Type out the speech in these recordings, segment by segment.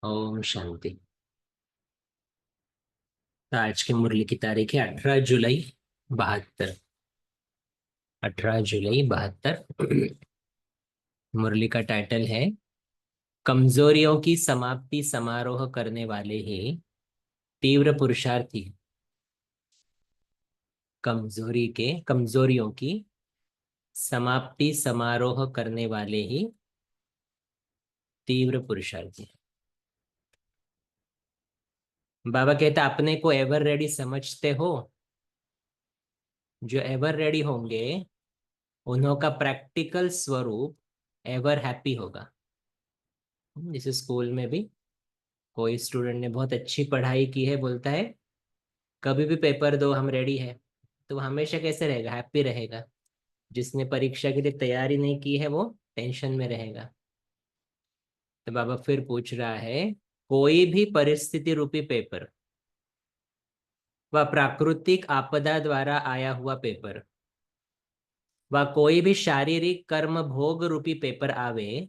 ओम शांति। तो आज की मुरली की तारीख है 18 जुलाई 72। 18 जुलाई 72। मुरली का टाइटल है कमजोरियों की समाप्ति समारोह करने वाले ही तीव्र पुरुषार्थी। कमजोरियों की समाप्ति समारोह करने वाले ही तीव्र पुरुषार्थी। बाबा कहता अपने को एवर रेडी समझते हो। जो एवर रेडी होंगे उन्हों का प्रैक्टिकल स्वरूप एवर हैप्पी होगा। जैसे स्कूल में भी कोई स्टूडेंट ने बहुत अच्छी पढ़ाई की है, बोलता है कभी भी पेपर दो हम रेडी है, तो वो हमेशा कैसे रहेगा? हैप्पी रहेगा। जिसने परीक्षा के लिए तैयारी नहीं की है वो टेंशन में रहेगा। तो बाबा फिर पूछ रहा है कोई भी परिस्थिति रूपी पेपर व प्राकृतिक आपदा द्वारा आया हुआ पेपर व कोई भी शारीरिक कर्म भोग रूपी पेपर आवे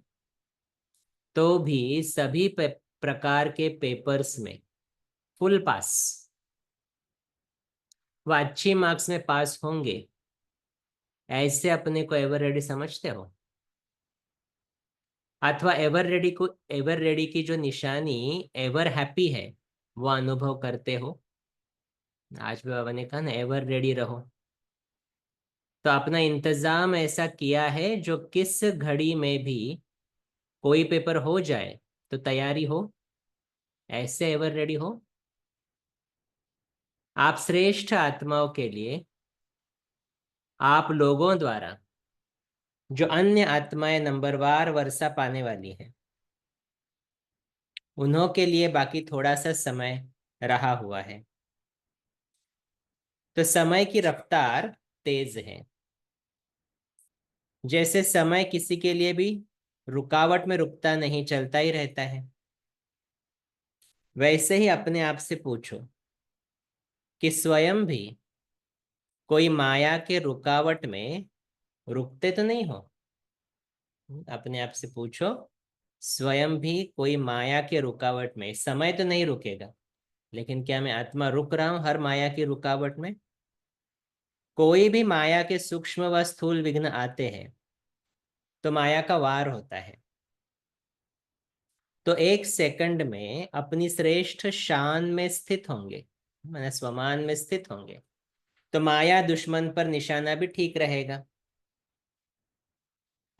तो भी सभी प्रकार के पेपर्स में फुल पास व अच्छी मार्क्स में पास होंगे। ऐसे अपने को एवर रेडी समझते हो? अथवा एवर रेडी की जो निशानी एवर हैप्पी है वो अनुभव करते हो? आज भी बाबा ने कहा ना एवर रेडी रहो। तो अपना इंतजाम ऐसा किया है जो किस घड़ी में भी कोई पेपर हो जाए तो तैयारी हो। ऐसे एवर रेडी हो। आप श्रेष्ठ आत्माओं के लिए आप लोगों द्वारा जो अन्य आत्माएं नंबरवार वर्षा पाने वाली हैं उन्हों के लिए बाकी थोड़ा सा समय रहा हुआ है। तो समय की रफ्तार तेज है। जैसे समय किसी के लिए भी रुकावट में रुकता नहीं, चलता ही रहता है, वैसे ही अपने आप से पूछो कि स्वयं भी कोई माया के रुकावट में रुकते तो नहीं हो? अपने आप से पूछो स्वयं भी कोई माया के रुकावट में, समय तो नहीं रुकेगा लेकिन क्या मैं आत्मा रुक रहा हूं हर माया की रुकावट में? कोई भी माया के सूक्ष्म व स्थूल विघ्न आते हैं तो माया का वार होता है। तो एक सेकंड में अपनी श्रेष्ठ शान में स्थित होंगे, माने स्वमान में स्थित होंगे, तो माया दुश्मन पर निशाना भी ठीक रहेगा।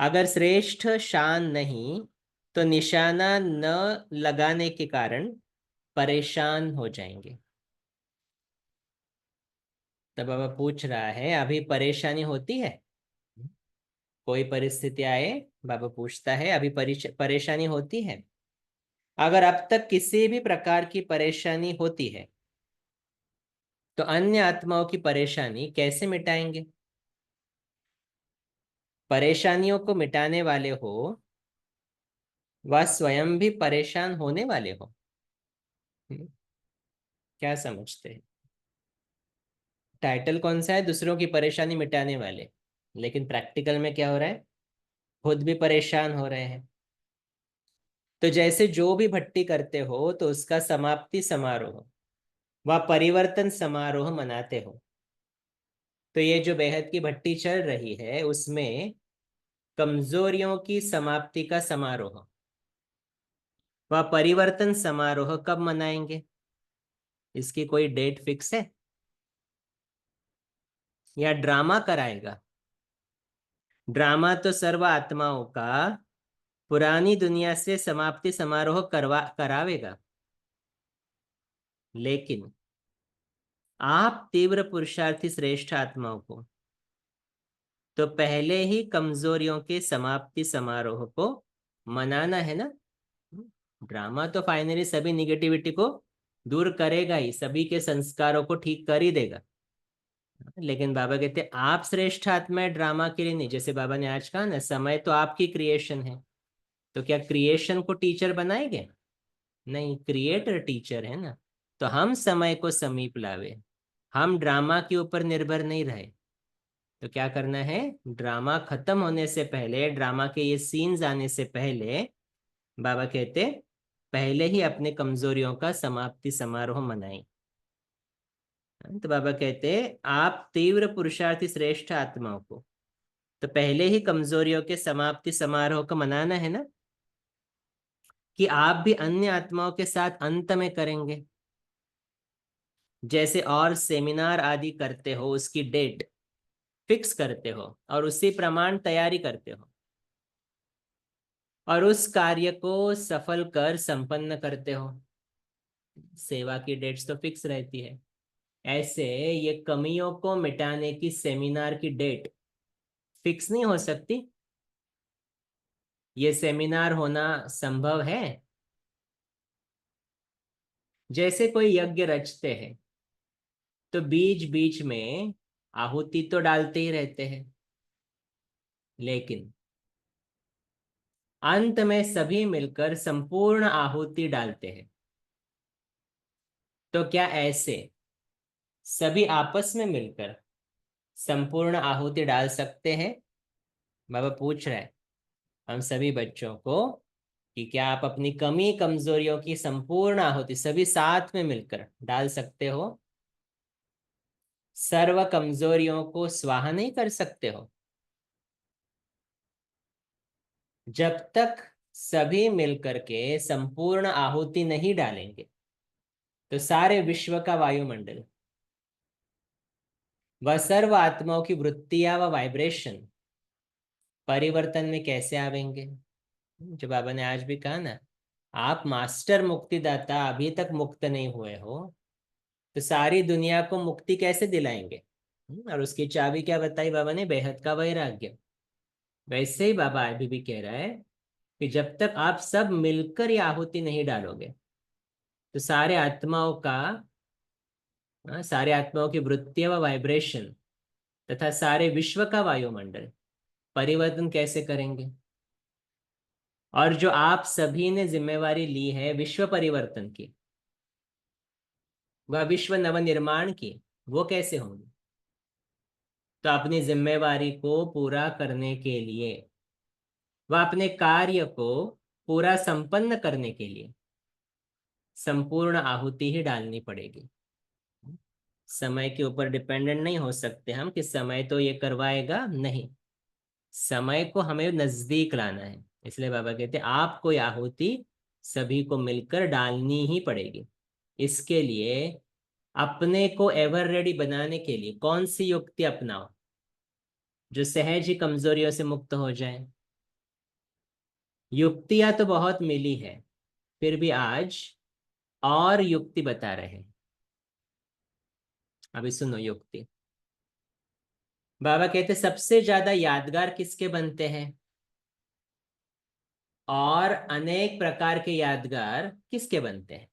अगर श्रेष्ठ शान नहीं तो निशाना न लगाने के कारण परेशान हो जाएंगे। तब बाबा पूछ रहा है अभी परेशानी होती है? कोई परिस्थिति आए, बाबा पूछता है अभी परेशानी होती है? अगर अब तक किसी भी प्रकार की परेशानी होती है तो अन्य आत्माओं की परेशानी कैसे मिटाएंगे? परेशानियों को मिटाने वाले हो वह स्वयं भी परेशान होने वाले हो। क्या समझते हैं? टाइटल कौन सा है? दूसरों की परेशानी मिटाने वाले, लेकिन प्रैक्टिकल में क्या हो रहा है? खुद भी परेशान हो रहे हैं। तो जैसे जो भी भट्टी करते हो तो उसका समाप्ति समारोह व परिवर्तन समारोह मनाते हो। तो ये जो बेहद की भट्टी चल रही है उसमें कमजोरियों की समाप्ति का समारोह व परिवर्तन समारोह कब मनाएंगे? इसकी कोई डेट फिक्स है या ड्रामा कराएगा? ड्रामा तो सर्व आत्माओं का पुरानी दुनिया से समाप्ति समारोह करावेगा, लेकिन आप तीव्र पुरुषार्थी श्रेष्ठ आत्माओं को तो पहले ही कमजोरियों के समाप्ति समारोह को मनाना है ना। ड्रामा तो फाइनली सभी निगेटिविटी को दूर करेगा ही, सभी के संस्कारों को ठीक कर ही देगा। लेकिन बाबा कहते हैं आप श्रेष्ठ आत्मा है, ड्रामा के लिए नहीं। जैसे बाबा ने आज कहा ना समय तो आपकी क्रिएशन है, तो क्या क्रिएशन को टीचर बनाएंगे? नहीं, क्रिएटर टीचर है ना। तो हम समय को समीप लावे, हम ड्रामा के ऊपर निर्भर नहीं रहे। तो क्या करना है? ड्रामा खत्म होने से पहले, ड्रामा के ये सीन्स आने से पहले बाबा कहते पहले ही अपने कमजोरियों का समाप्ति समारोह मनाएं। तो बाबा कहते हैं आप तीव्र पुरुषार्थी श्रेष्ठ आत्माओं को तो पहले ही कमजोरियों के समाप्ति समारोह को मनाना है ना, कि आप भी अन्य आत्माओं के साथ अंत में करेंगे। जैसे और सेमिनार आदि करते हो, उसकी डेट फिक्स करते हो और उसी प्रमाण तैयारी करते हो और उस कार्य को सफल कर संपन्न करते हो। सेवा की डेट्स तो फिक्स रहती है। ऐसे ये कमियों को मिटाने की सेमिनार की डेट फिक्स नहीं हो सकती। ये सेमिनार होना संभव है। जैसे कोई यज्ञ रचते हैं तो बीच बीच में आहुति तो डालते ही रहते हैं, लेकिन अंत में सभी मिलकर संपूर्ण आहुति डालते हैं। तो क्या ऐसे सभी आपस में मिलकर संपूर्ण आहुति डाल सकते हैं? बाबा पूछ रहे हैं हम सभी बच्चों को कि क्या आप अपनी कमी कमजोरियों की संपूर्ण आहुति सभी साथ में मिलकर डाल सकते हो? सर्व कमजोरियों को स्वाहा नहीं कर सकते हो? जब तक सभी मिलकर के संपूर्ण आहुति नहीं डालेंगे तो सारे विश्व का वायुमंडल व सर्व आत्माओं की वृत्तियां व वाइब्रेशन परिवर्तन में कैसे आवेंगे? जो बाबा ने आज भी कहा ना, आप मास्टर मुक्तिदाता अभी तक मुक्त नहीं हुए हो तो सारी दुनिया को मुक्ति कैसे दिलाएंगे? और उसकी चाबी क्या बताई बाबा ने? बेहद का वैराग्य। वैसे ही बाबा अभी भी कह रहा है कि जब तक आप सब मिलकर ये आहुति नहीं डालोगे तो सारे आत्माओं का, सारे आत्माओं की वृत्तियां व वाइब्रेशन तथा सारे विश्व का वायुमंडल परिवर्तन कैसे करेंगे? और जो आप सभी ने जिम्मेवारी ली है विश्व परिवर्तन की वह विश्व नवनिर्माण की, वो कैसे होंगी? तो अपनी जिम्मेवारी को पूरा करने के लिए वह अपने कार्य को पूरा संपन्न करने के लिए संपूर्ण आहुति ही डालनी पड़ेगी। समय के ऊपर डिपेंडेंट नहीं हो सकते हम कि समय तो ये करवाएगा, नहीं। समय को हमें नजदीक लाना है। इसलिए बाबा कहते हैं आपको ये आहुति सभी को मिलकर डालनी ही पड़ेगी। इसके लिए अपने को एवर रेडी बनाने के लिए कौन सी युक्ति अपनाओ जो सहज ही कमजोरियों से मुक्त हो जाए? युक्तियां तो बहुत मिली है, फिर भी आज और युक्ति बता रहे हैं। अभी सुनो युक्ति। बाबा कहते सबसे ज्यादा यादगार किसके बनते हैं और अनेक प्रकार के यादगार किसके बनते हैं?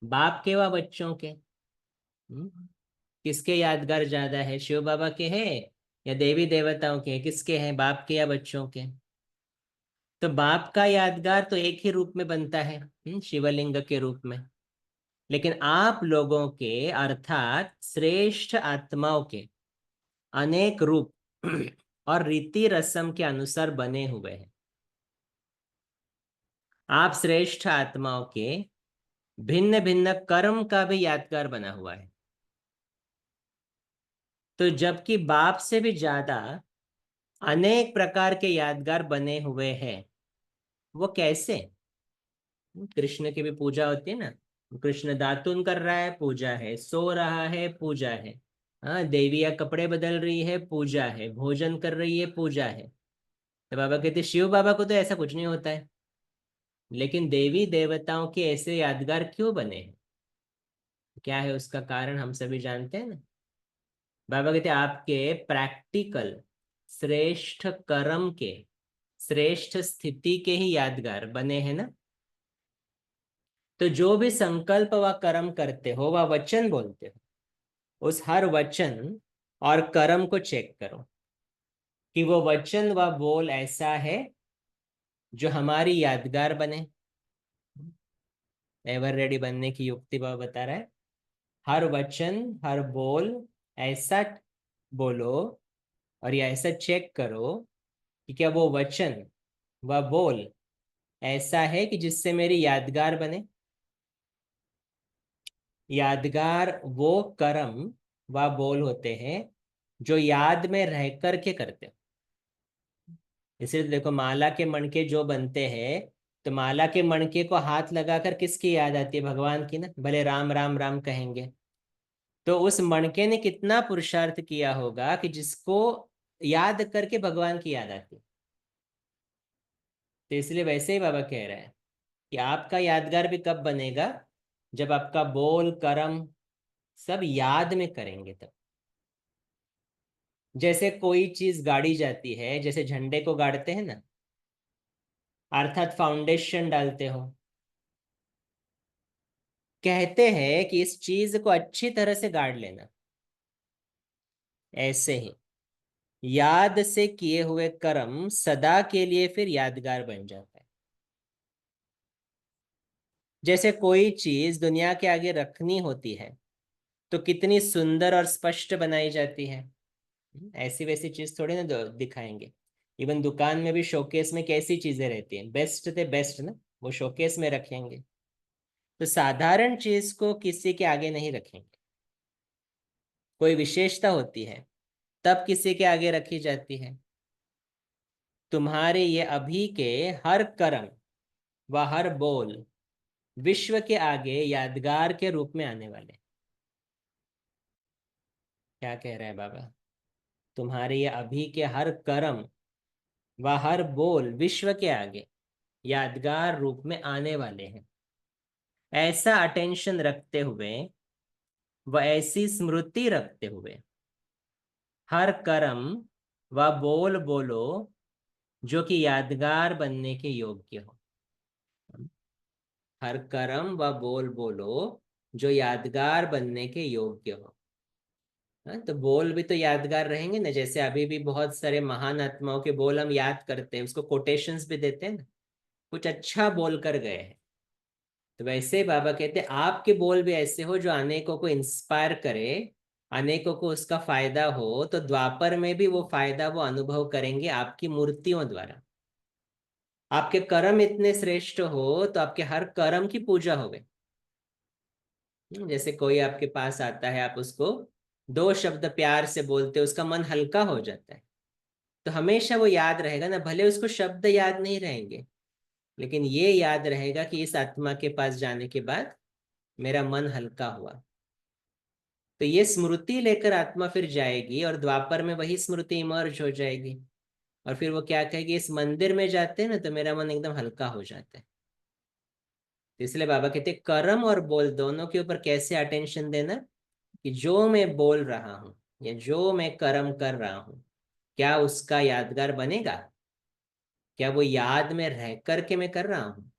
बाप के व बच्चों के। किसके यादगार ज्यादा है? शिव बाबा के हैं या देवी देवताओं के? किसके हैं, बाप के या बच्चों के? तो बाप का यादगार तो एक ही रूप में बनता है, शिवलिंग के रूप में। लेकिन आप लोगों के अर्थात श्रेष्ठ आत्माओं के अनेक रूप और रीति रस्म के अनुसार बने हुए हैं। आप श्रेष्ठ आत्माओं के भिन्न भिन्न कर्म का भी यादगार बना हुआ है। तो जबकि बाप से भी ज्यादा अनेक प्रकार के यादगार बने हुए हैं, वो कैसे? कृष्ण की भी पूजा होती है ना, कृष्ण दातुन कर रहा है, पूजा है। सो रहा है, पूजा है। हाँ, देवियां कपड़े बदल रही है, पूजा है। भोजन कर रही है, पूजा है। तो बाबा कहते शिव बाबा को तो ऐसा कुछ नहीं होता है, लेकिन देवी देवताओं के ऐसे यादगार क्यों बने हैं? क्या है उसका कारण? हम सभी जानते हैं ना। बाबा कहते आपके प्रैक्टिकल श्रेष्ठ कर्म के श्रेष्ठ स्थिति के ही यादगार बने हैं ना। तो जो भी संकल्प व कर्म करते हो व वचन बोलते हो, उस हर वचन और कर्म को चेक करो कि वो वचन व बोल ऐसा है जो हमारी यादगार बने। एवर रेडी बनने की युक्ति बाबा बता रहा है। हर वचन हर बोल ऐसा बोलो और या ऐसा चेक करो कि क्या वो वचन व बोल ऐसा है कि जिससे मेरी यादगार बने। यादगार वो कर्म व बोल होते हैं जो याद में रह करके करते हो। इसलिए तो देखो, माला के मणके जो बनते हैं, तो माला के मणके को हाथ लगाकर किसकी याद आती है? भगवान की ना। भले राम राम राम कहेंगे, तो उस मणके ने कितना पुरुषार्थ किया होगा कि जिसको याद करके भगवान की याद आती है। तो इसलिए वैसे ही बाबा कह रहे हैं कि आपका यादगार भी कब बनेगा? जब आपका बोल कर्म सब याद में करेंगे तब। जैसे कोई चीज गाड़ी जाती है, जैसे झंडे को गाड़ते हैं ना, अर्थात फाउंडेशन डालते हो। कहते हैं कि इस चीज को अच्छी तरह से गाड़ लेना। ऐसे ही याद से किए हुए कर्म सदा के लिए फिर यादगार बन जाता है। जैसे कोई चीज दुनिया के आगे रखनी होती है, तो कितनी सुंदर और स्पष्ट बनाई जाती है। ऐसी वैसी चीज थोड़ी ना दिखाएंगे। इवन दुकान में भी शोकेस में कैसी चीजें रहती हैं? बेस्ट से बेस्ट ना, वो शोकेस में रखेंगे। तो साधारण चीज को किसी के आगे नहीं रखेंगे। कोई विशेषता होती है तब किसी के आगे रखी जाती है। तुम्हारे ये अभी के हर कर्म व हर बोल विश्व के आगे यादगार के रूप में आने वाले। क्या कह रहे हैं बाबा? तुम्हारे ये अभी के हर कर्म व हर बोल विश्व के आगे यादगार रूप में आने वाले हैं। ऐसा अटेंशन रखते हुए, व ऐसी स्मृति रखते हुए, हर कर्म व बोल बोलो जो कि यादगार बनने के योग्य हो। हर कर्म व बोल बोलो जो यादगार बनने के योग्य हो। हाँ, तो बोल भी तो यादगार रहेंगे ना। जैसे अभी भी बहुत सारे महान आत्माओं के बोल हम याद करते हैं, उसको कोटेशंस भी देते हैं ना, कुछ अच्छा बोल कर गए हैं। तो वैसे बाबा कहते हैं आपके बोल भी ऐसे हो जो अनेकों को इंस्पायर करे, अनेकों को उसका फायदा हो। तो द्वापर में भी वो फायदा वो अनुभव करेंगे आपकी मूर्तियों द्वारा। आपके कर्म इतने श्रेष्ठ हो तो आपके हर कर्म की पूजा होवे। जैसे कोई आपके पास आता है, आप उसको दो शब्द प्यार से बोलते हो, उसका मन हल्का हो जाता है। तो हमेशा वो याद रहेगा ना, भले उसको शब्द याद नहीं रहेंगे, लेकिन ये याद रहेगा कि इस आत्मा के पास जाने के बाद मेरा मन हल्का हुआ। तो ये स्मृति लेकर आत्मा फिर जाएगी और द्वापर में वही स्मृति इमर्ज हो जाएगी। और फिर वो क्या कहेगी, इस मंदिर में जाते हैं ना तो मेरा मन एकदम हल्का हो जाता है। तो इसलिए बाबा कहते हैं कर्म और बोल दोनों के ऊपर कैसे अटेंशन देना, कि जो मैं बोल रहा हूँ या जो मैं कर्म कर रहा हूँ, क्या उसका यादगार बनेगा? क्या वो याद में रह करके मैं कर रहा हूँ?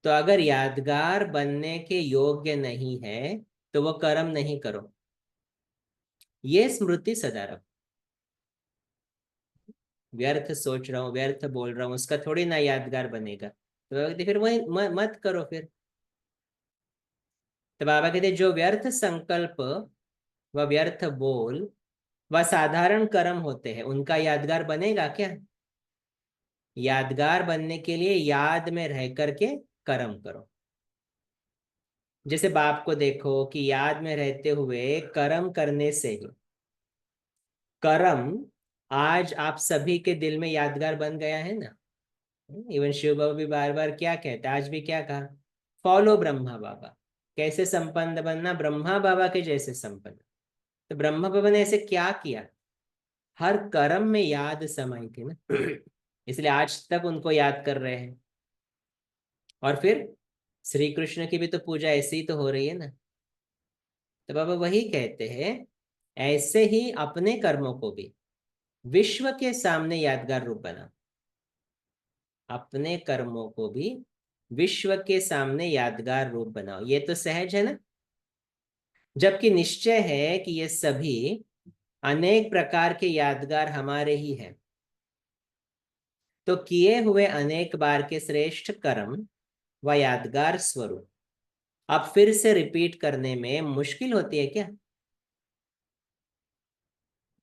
तो अगर यादगार बनने के योग्य नहीं है, तो वो कर्म नहीं करो। ये स्मृति सदा रखो। व्यर्थ सोच रहा हूँ, व्यर्थ बोल रहा हूँ, उसका थोड़ी ना यादगार बनेगा। तो बाबा कहते फिर वही मत करो फिर। तो बाबा कहते जो व्यर्थ संकल्प व व्यर्थ बोल व साधारण कर्म होते हैं, उनका यादगार बनेगा क्या? यादगार बनने के लिए याद में रह करके कर्म करो। जैसे बाप को देखो कि याद में रहते हुए कर्म करने से ही कर्म आज आप सभी के दिल में यादगार बन गया है ना। इवन शिव बाबा भी बार बार क्या कहते हैं, आज भी क्या कहा? फॉलो ब्रह्मा बाबा। कैसे संपन्न बनना? ब्रह्मा बाबा के जैसे संपन्न। तो ब्रह्मा बाबा ने ऐसे क्या किया? हर कर्म में याद समाई थी ना। इसलिए आज तक उनको याद कर रहे हैं। और फिर श्री कृष्ण की भी तो पूजा ऐसे ही तो हो रही है ना। तो बाबा वही कहते हैं, ऐसे ही अपने कर्मों को भी विश्व के सामने यादगार रूप बना। अपने कर्मों को भी विश्व के सामने यादगार रूप बनाओ। ये तो सहज है ना। जबकि निश्चय है कि ये सभी अनेक प्रकार के यादगार हमारे ही हैं। तो किए हुए अनेक बार के श्रेष्ठ कर्म व यादगार स्वरूप अब फिर से रिपीट करने में मुश्किल होती है क्या?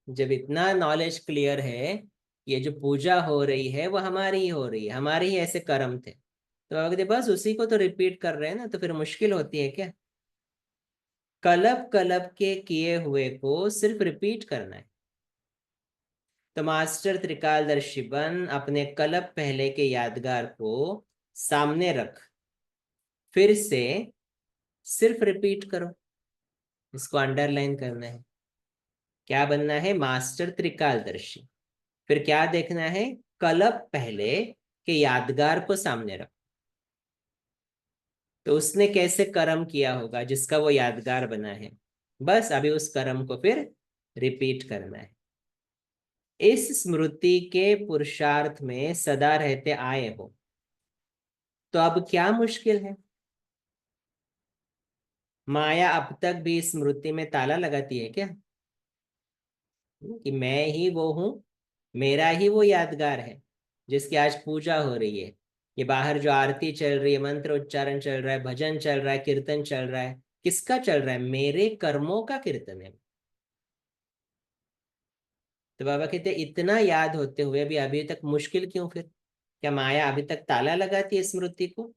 जब इतना नॉलेज क्लियर है ये जो पूजा हो रही है वो हमारी ही हो रही है, हमारे ही ऐसे कर्म थे। तो बाबा कहते बस उसी को तो रिपीट कर रहे हैं ना, तो फिर मुश्किल होती है क्या? कलब कलब के किए हुए को सिर्फ रिपीट करना है। तो मास्टर त्रिकालदर्शी बन अपने कलब पहले के यादगार को सामने रख, फिर से सिर्फ रिपीट करो। इसको अंडरलाइन करना है। क्या बनना है? मास्टर त्रिकालदर्शी। फिर क्या देखना है? कलब पहले के यादगार को सामने रख। तो उसने कैसे कर्म किया होगा जिसका वो यादगार बना है, बस अभी उस कर्म को फिर रिपीट करना है। इस स्मृति के पुरुषार्थ में सदा रहते आए हो, तो अब क्या मुश्किल है? माया अब तक भी स्मृति में ताला लगाती है क्या? कि मैं ही वो हूं, मेरा ही वो यादगार है जिसकी आज पूजा हो रही है। ये बाहर जो आरती चल रही है, मंत्र उच्चारण चल रहा है, भजन चल रहा है, कीर्तन चल रहा है, किसका चल रहा है? मेरे कर्मों का कीर्तन है। तो बाबा कहते इतना याद होते हुए भी अभी तक मुश्किल क्यों फिर? क्या माया अभी तक ताला लगाती है स्मृति को?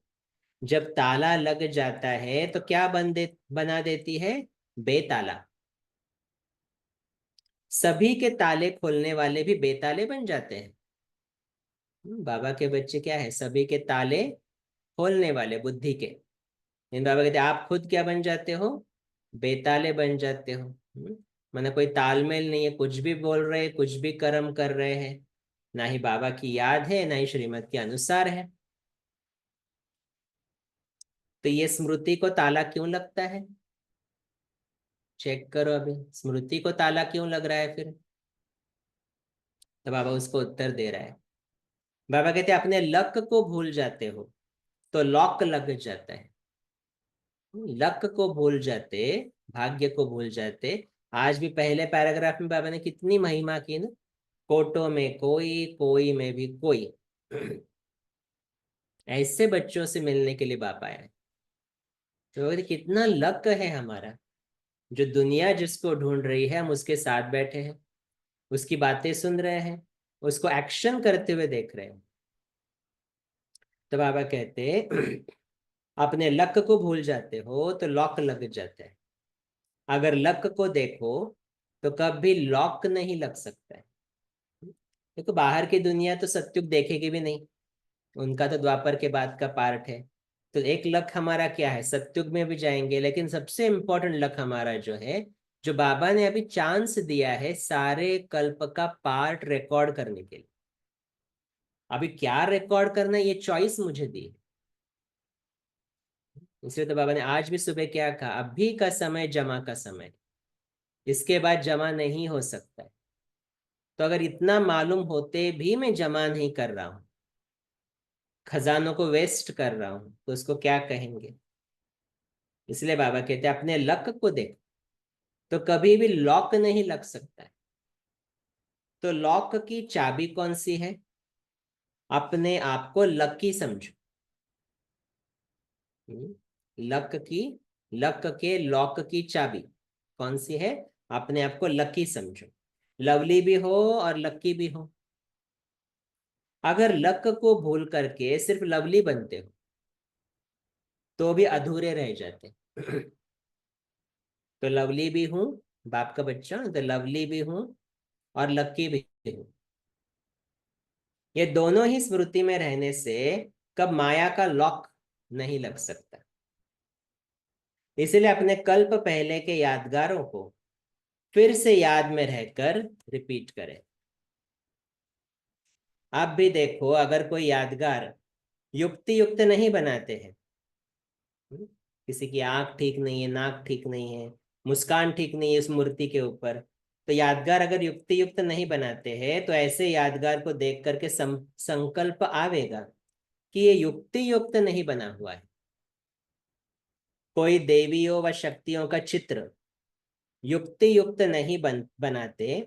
जब ताला लग जाता है तो क्या बना देती है? बेताला। सभी के ताले खोलने वाले भी बेताले बन जाते हैं। बाबा के बच्चे क्या है? सभी के ताले खोलने वाले, बुद्धि के। इन बाबा कहते आप खुद क्या बन जाते हो? बेताले बन जाते हो। माने कोई तालमेल नहीं है, कुछ भी बोल रहे हैं, कुछ भी कर्म कर रहे हैं, ना ही बाबा की याद है, ना ही श्रीमत के अनुसार है। तो ये स्मृति को ताला क्यों लगता है? चेक करो अभी, स्मृति को ताला क्यों लग रहा है फिर? तो बाबा उसको उत्तर दे रहा है। बाबा कहते अपने लक को भूल जाते हो तो लॉक लग जाता है। लक को भूल जाते, भाग्य को भूल जाते। आज भी पहले पैराग्राफ में बाबा ने कितनी महिमा की ना, कोटों में कोई, कोई में भी कोई। ऐसे बच्चों से मिलने के लिए बाबा आए। तो बाबा कहते, कितना लक है हमारा, जो दुनिया जिसको ढूंढ रही है हम उसके साथ बैठे हैं, उसकी बातें सुन रहे हैं, उसको एक्शन करते हुए देख रहे हैं। तो बाबा कहते अपने लक को भूल जाते हो तो लॉक लग जाता है। अगर लक को देखो तो कभी लॉक नहीं लग सकता है। देखो बाहर की दुनिया तो सत्युग देखेगी भी नहीं, उनका तो द्वापर के बाद का पार्ट है। तो एक लक हमारा क्या है? सत्युग में भी जाएंगे, लेकिन सबसे इंपॉर्टेंट लक हमारा जो है, जो बाबा ने अभी चांस दिया है सारे कल्प का पार्ट रिकॉर्ड करने के लिए। अभी क्या रिकॉर्ड करना है ये चॉइस मुझे दी है। इसलिए तो बाबा ने आज भी सुबह क्या कहा? अभी का समय जमा का समय, इसके बाद जमा नहीं हो सकता है। तो अगर इतना मालूम होते भी मैं जमा नहीं कर रहा हूँ, खजानों को वेस्ट कर रहा हूँ, तो उसको क्या कहेंगे? इसलिए बाबा कहते हैं अपने लक को देखो, तो कभी भी लॉक नहीं लग सकता है। तो लॉक की चाबी कौन सी है? अपने आप को लकी समझो। लक की, लक के लॉक की चाबी कौन सी है? अपने आप को लकी समझो। लवली भी हो और लकी भी हो। अगर लक को भूल करके सिर्फ लवली बनते हो तो भी अधूरे रह जाते। तो लवली भी हूं, बाप का बच्चा, तो लवली भी हूं और लकी भी हूं। ये दोनों ही स्मृति में रहने से कब माया का लॉक नहीं लग सकता। इसलिए अपने कल्प पहले के यादगारों को फिर से याद में रहकर रिपीट करें। आप भी देखो, अगर कोई यादगार युक्ति युक्त नहीं बनाते हैं, किसी की आंख ठीक नहीं है, नाक ठीक नहीं है, मुस्कान ठीक नहीं है उस मूर्ति के ऊपर, तो यादगार अगर युक्ति युक्त नहीं बनाते हैं तो ऐसे यादगार को देख करके संकल्प आवेगा कि ये युक्ति युक्त नहीं बना हुआ है। कोई देवियों व शक्तियों का चित्र युक्ति युक्त नहीं बनाते,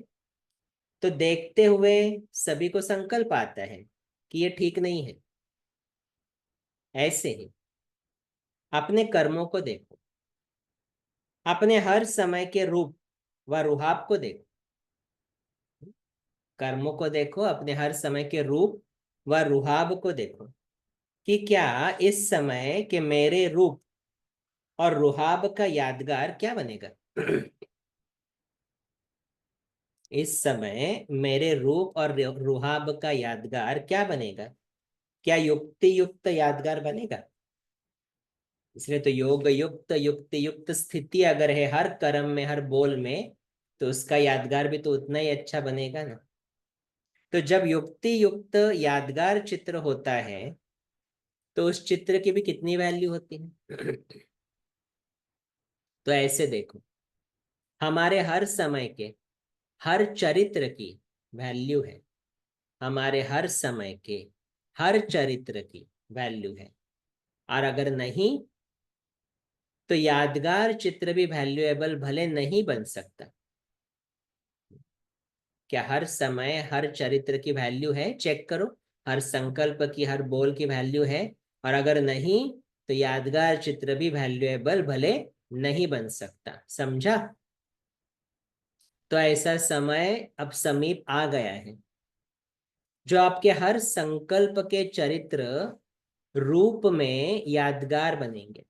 तो देखते हुए सभी को संकल्प आता है कि ये ठीक नहीं है। ऐसे ही अपने कर्मों को देखो, अपने हर समय के रूप व रुहाब को देखो। कर्मों को देखो, अपने हर समय के रूप व रुहाब को देखो कि क्या इस समय के मेरे रूप और रुहाब का यादगार क्या बनेगा। इस समय मेरे रूप और रुहाब का यादगार क्या बनेगा, क्या युक्ति युक्त यादगार बनेगा। इसलिए तो योग युक्त युक्ति युक्त स्थिति अगर है हर कर्म में, हर बोल में, तो उसका यादगार भी तो उतना ही अच्छा बनेगा ना। तो जब युक्ति युक्त यादगार चित्र होता है तो उस चित्र की भी कितनी वैल्यू होती है। तो ऐसे देखो, हमारे हर समय के हर चरित्र की वैल्यू है, हमारे हर समय के हर चरित्र की वैल्यू है। और अगर नहीं तो यादगार चित्र भी वैल्यूएबल भले नहीं बन सकता। क्या हर समय हर चरित्र की वैल्यू है, चेक करो। हर संकल्प की, हर बोल की वैल्यू है। और अगर नहीं तो यादगार चित्र भी वैल्यूएबल भले नहीं बन सकता। समझा। तो ऐसा समय अब समीप आ गया है जो आपके हर संकल्प के चरित्र रूप में यादगार बनेंगे।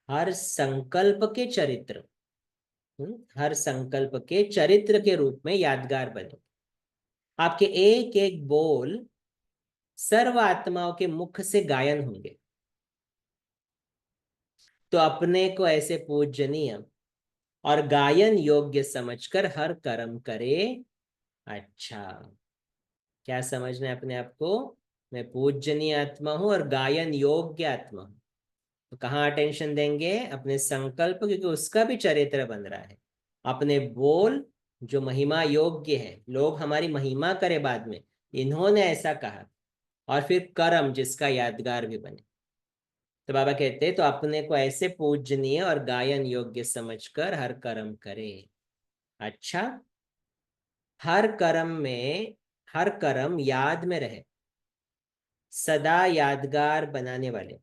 हर संकल्प के चरित्र, हर संकल्प के चरित्र के रूप में यादगार बनेंगे। आपके एक एक बोल सर्व आत्माओं के मुख से गायन होंगे। तो अपने को ऐसे पूजनीय और गायन योग्य समझकर हर कर्म करे। अच्छा, क्या समझना है अपने आप को। मैं पूजनीय आत्मा हूं और गायन योग्य आत्मा हूं। तो कहाँ अटेंशन देंगे, अपने संकल्प, क्योंकि उसका भी चरित्र बन रहा है। अपने बोल जो महिमा योग्य है, लोग हमारी महिमा करे बाद में, इन्होंने ऐसा कहा। और फिर कर्म जिसका यादगार भी बने। तो बाबा कहते हैं तो अपने को ऐसे पूजनीय और गायन योग्य समझकर हर कर्म करे। अच्छा, हर कर्म में, हर कर्म याद में रहे, सदा यादगार बनाने वाले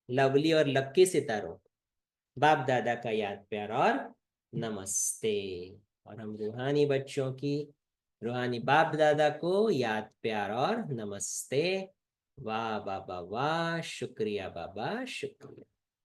लवली और लक्की सितारों, बाप दादा का याद प्यार और नमस्ते। और हम रूहानी बच्चों की, रूहानी बाप दादा को याद प्यार और नमस्ते। वाह बाबा वाह, शुक्रिया बाबा, शुक्रिया।